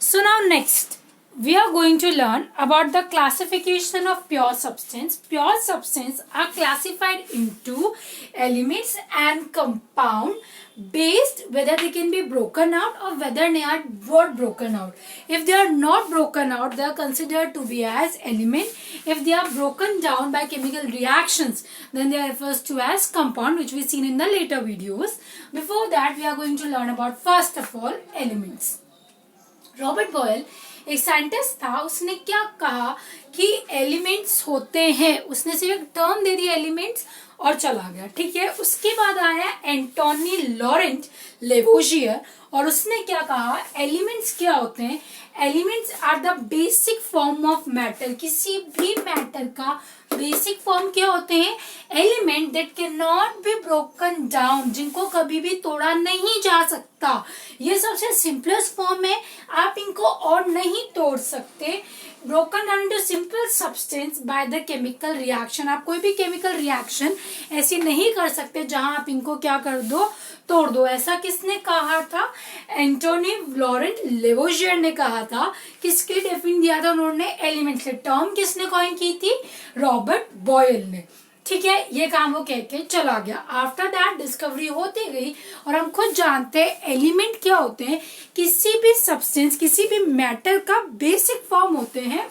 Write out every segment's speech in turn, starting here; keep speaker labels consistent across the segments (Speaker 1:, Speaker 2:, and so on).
Speaker 1: So now next, we are going to learn about the classification of pure substance. Pure substance are classified into elements and compound based whether they can be broken out or whether they are not broken out. If they are not broken out, they are considered to be as element. If they are broken down by chemical reactions, then they are referred to as compound, which we've seen in the later videos. Before that, we are going to learn about first of all elements. Robert Boyle एक scientist था, उसने क्या कहा कि elements होते हैं, उसने सिर्फ एक टर्म दे दिया एलिमेंट्स और चला गया, ठीक है। उसके बाद आया एंटोनी लॉरेंट लेवोजियर और उसने क्या कहा, एलिमेंट्स क्या होते हैं, elements are the basic form of matter. किसी भी मैटर का बेसिक फॉर्म क्या होते हैं, element that can not be broken down, जिनको कभी भी तोड़ा नहीं जा सकता। ये सबसे सिंपलेस्ट फॉर्म है, आप इनको और नहीं तोड़ सकते। Broken down into simple substance by the chemical reaction. आप कोई भी केमिकल रिएक्शन ऐसी नहीं कर सकते जहां आप इनको क्या कर दो, तोड़ दो। ऐसा किसने कहा था, एंटोनी लॉरेंट लेवोजियर ने कहा था। किसके डेफिनेशन दिया था उन्होंने, एलिमेंट्स के। टर्म किसने कॉइन की थी, रॉबर्ट बॉयल ने, ठीक है। ये काम वो कह के चला गया। आफ्टर दैट डिस्कवरी होती गई और हम खुद जानते हैं एलिमेंट क्या होते हैं, किसी भी सब्सटेंस किसी भी मैटर का बेसिक फॉर्म होते हैं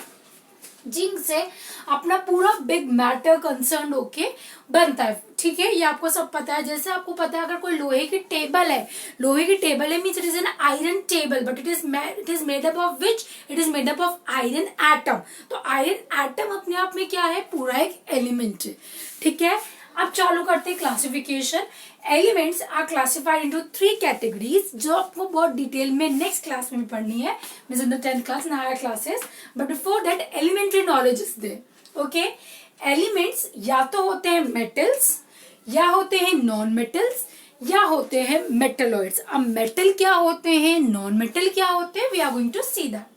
Speaker 1: जिनसे अपना पूरा बिग मैटर कंसर्न होके बनता है, ठीक है। ये आपको सब पता है। जैसे आपको पता है अगर कोई लोहे की टेबल है, लोहे की टेबल है means it is an iron table, but it is made up of which, it is made up of iron atom. तो आयरन एटम अपने आप में क्या है, पूरा एक एलिमेंट है, ठीक है। अब चालू करते हैं classification. Elements are classified into 3 categories, जो आपको बहुत डिटेल में नेक्स्ट क्लास में पढ़नी है, means in the 10th class, नया classes. But before that elementary knowledge is there, okay. Elements या तो होते हैं मेटल्स, या होते हैं नॉन मेटल्स, या होते हैं मेटलॉइड्स। अब मेटल क्या होते हैं, नॉन मेटल क्या होते हैं, we are going to see that.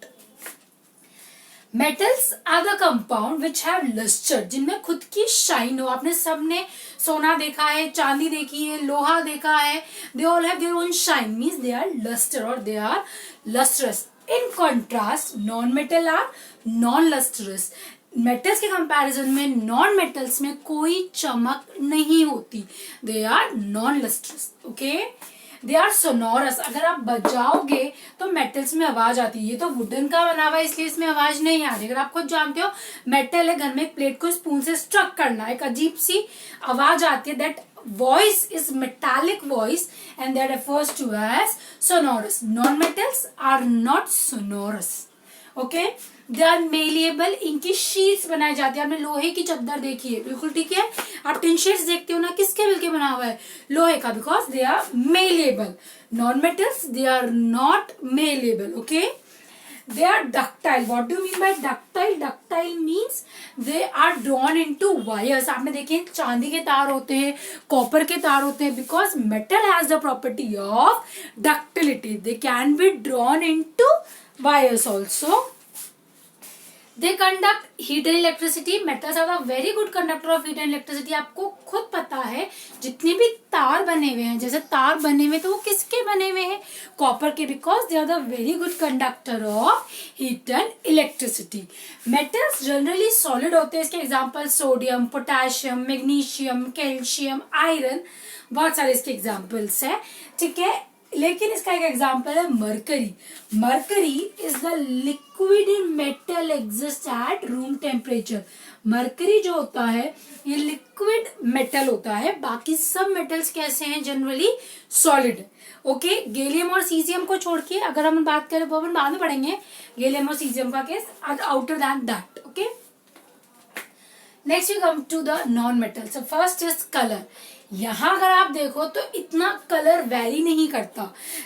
Speaker 1: Metals are the compound which have lustre, जिनमें खुद की शाइन हो। आपने सबने सोना देखा है, चांदी देखी है, लोहा देखा है, they all have their own shine, means they are lustre और they are lustrous. In contrast non metal are non lustrous. Metals के कंपैरिजन में नॉन मेटल्स में कोई चमक नहीं होती, they are non lustrous, okay. They are sonorous, अगर आप बजाओगे तो मेटल्स में आवाज आती है। ये तो वुडन का बना हुआ है इसलिए इसमें आवाज नहीं आ रही। अगर आप खुद जानते हो मेटल है, घर में एक प्लेट को स्पून से स्ट्रक करना, एक अजीब सी आवाज आती है, that voice is metallic voice and that refers to as sonorous. Non-metals are not sonorous. Okay? They are malleable. इनकी शीट्स बनाई जाती है। आपने लोहे की चद्दर देखी है, बिल्कुल ठीक है। आप टिन शीट्स देखते हो ना, किसके मिलके बना हुआ है, लोहे का, because they are malleable. Non-metals, they are not malleable. Okay? They are ductile. What do you mean by ductile? Ductile means they are drawn into wires. आपने देखे चांदी के तार होते हैं, कॉपर के तार होते हैं, because metal has the property of ductility. They can be drawn into wires also. They conduct heat and electricity. Metals are the very good conductor of heat and electricity. आपको खुद पता है जितने भी तार बने हुए हैं, जैसे तार बने हुए तो वो किसके बने हुए हैं, कॉपर के, because they are the very good conductor of heat and electricity. Metals generally solid होते हैं। इसके example sodium, potassium, magnesium, calcium, iron, बहुत सारे इसके एग्जाम्पल्स है, ठीक है। लेकिन इसका एक एग्जाम्पल है mercury. Mercury is the liquid metal exist at room temperature. Mercury जो होता है ये लिक्विड मेटल होता है, बाकी सब मेटल्स कैसे हैं, जनरली सॉलिड, ओके। गैलियम और सीजियम को छोड़ के अगर हम बात करें, वो अपन बाद में पढ़ेंगे, गैलियम और सीजियम का case outer than that, okay. Next we come to the non metal. So first is colour. यहाँ अगर आप देखो तो इतना कलर वेरी नहीं करता।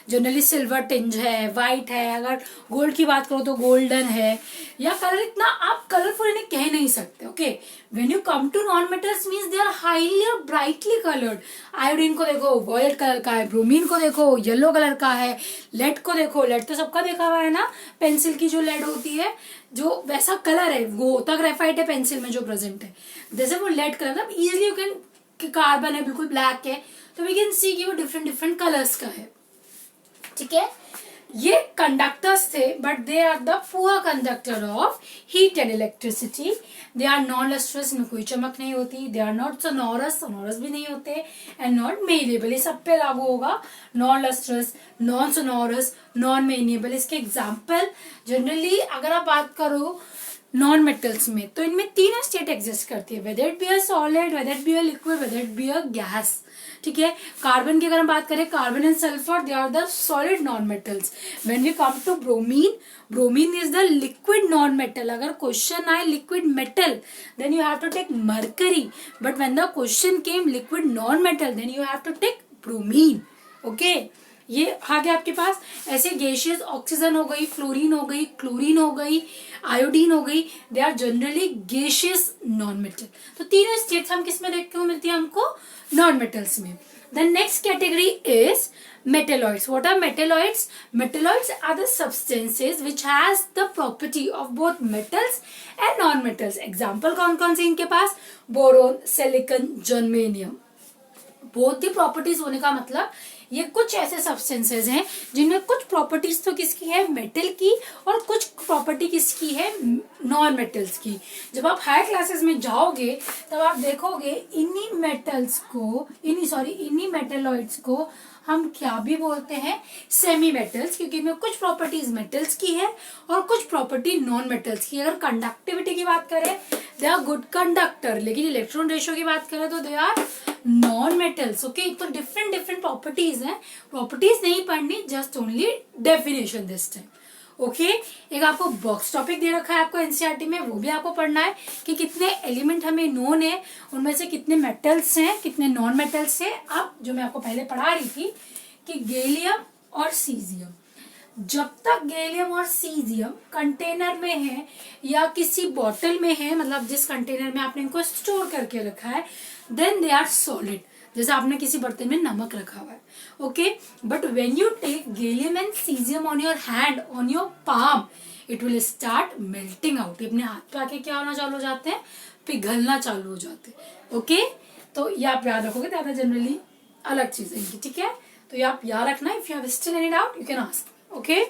Speaker 1: जनरली सिल्वर टिंज है, व्हाइट है, अगर गोल्ड की बात करो तो गोल्डन है, या कलर इतना आप कलरफुल इन्हें कह नहीं सकते, okay. When you come to non metals means they are highly और ब्राइटली कलर्ड। आयोडीन को देखो वॉयलेट कलर का है, ब्रोमीन को देखो येलो कलर का है, लेड को देखो, लेड तो सबका देखा हुआ है ना, पेंसिल की जो लेड होती है, जो वैसा कलर है वो होता ग्रेफाइट है पेंसिल में जो प्रेजेंट है, जैसे वो लेड कलर, मतलब इजिली यू कैन, कार्बन है बिल्कुल ब्लैक है, तो वी कैन सी कि वो डिफरेंट डिफरेंट कलर्स का है, ठीक है। ये कंडक्टर्स थे but they are the poor conductor of heat and electricity. They are non lustrous, में कोई चमक नहीं होती. They are not sonorous, sonorous भी नहीं होते. एंड नॉट मेलेबल, ये सब पे लागू होगा. Non lustrous, non sonorous, non malleable. इसके एग्जाम्पल जनरली अगर आप बात करो नॉन मेटल्स में, तो इनमें तीन स्टेट एग्जिस्ट करती है, whether it be a solid, whether it be a liquid, whether it be a gas. ठीक है. कार्बन की अगर हम बात करें, carbon and sulphur they are the solid non metals. When we come to bromine, bromine is the liquid non metal. अगर question आए liquid metal, then you have to take mercury. But when the question came liquid non metal, then you have to take bromine. Okay, ये आ गया आपके पास. ऐसे gases, oxygen हो गई, fluorine हो गई, क्लोरीन हो गई, आयोडीन हो गई, they are generally gases non metal. तो तीनों स्टेट्स हम किस में देखने को मिलती है हमको? नॉन मेटल्स में. The next category is metalloids. What are metalloids? Metalloids are the substances which has the property of both metals and non-metals. Example कौन कौन से इनके पास? Boron, silicon, germanium. Both the properties होने का मतलब ये कुछ ऐसे सब्सटेंसेज हैं जिनमें कुछ प्रॉपर्टीज तो किसकी है? मेटल की, और कुछ प्रॉपर्टी किसकी है? नॉन मेटल्स की. जब आप हायर क्लासेस में जाओगे तब आप देखोगे इन्हीं मेटल्स को, इन्हीं मेटलॉइड्स को हम क्या भी बोलते हैं? सेमी मेटल्स, क्योंकि इनमें कुछ प्रॉपर्टीज मेटल्स की है और कुछ प्रॉपर्टी नॉन मेटल्स की. अगर कंडक्टिविटी की बात करें, दे आर गुड कंडक्टर, लेकिन इलेक्ट्रॉन रेशियो की बात करें तो they are non metals. Okay, तो डिफरेंट प्रॉपर्टीज हैं. प्रॉपर्टीज नहीं पढ़नी, just only definition this time. Okay, एक आपको बॉक्स टॉपिक दे रखा है आपको एनसीईआरटी में, वो भी आपको पढ़ना है कि कितने एलिमेंट हमें नोन है, उनमें से कितने मेटल्स हैं, कितने नॉन मेटल्स हैं. अब जो मैं आपको पहले पढ़ा रही थी कि गैलियम और सीजियम, जब तक गैलियम और सीजियम कंटेनर में है या किसी बॉटल में है, मतलब जिस कंटेनर में आपने इनको स्टोर करके रखा है, देन दे आर सॉलिड. जैसे आपने किसी बर्तन में नमक रखा हुआ है. Okay, but when you take gallium and caesium on your hand, on your palm, it will start melting out. अपने हाथ पे आके क्या होना चालू हो जाते हैं? पिघलना चालू हो जाते हैं. ओके, तो ये आप याद रखोगे, ज्यादा जनरली अलग चीज है इनकी. ठीक है, तो ये आप याद रखना. If you have still any doubt you can ask. Okay.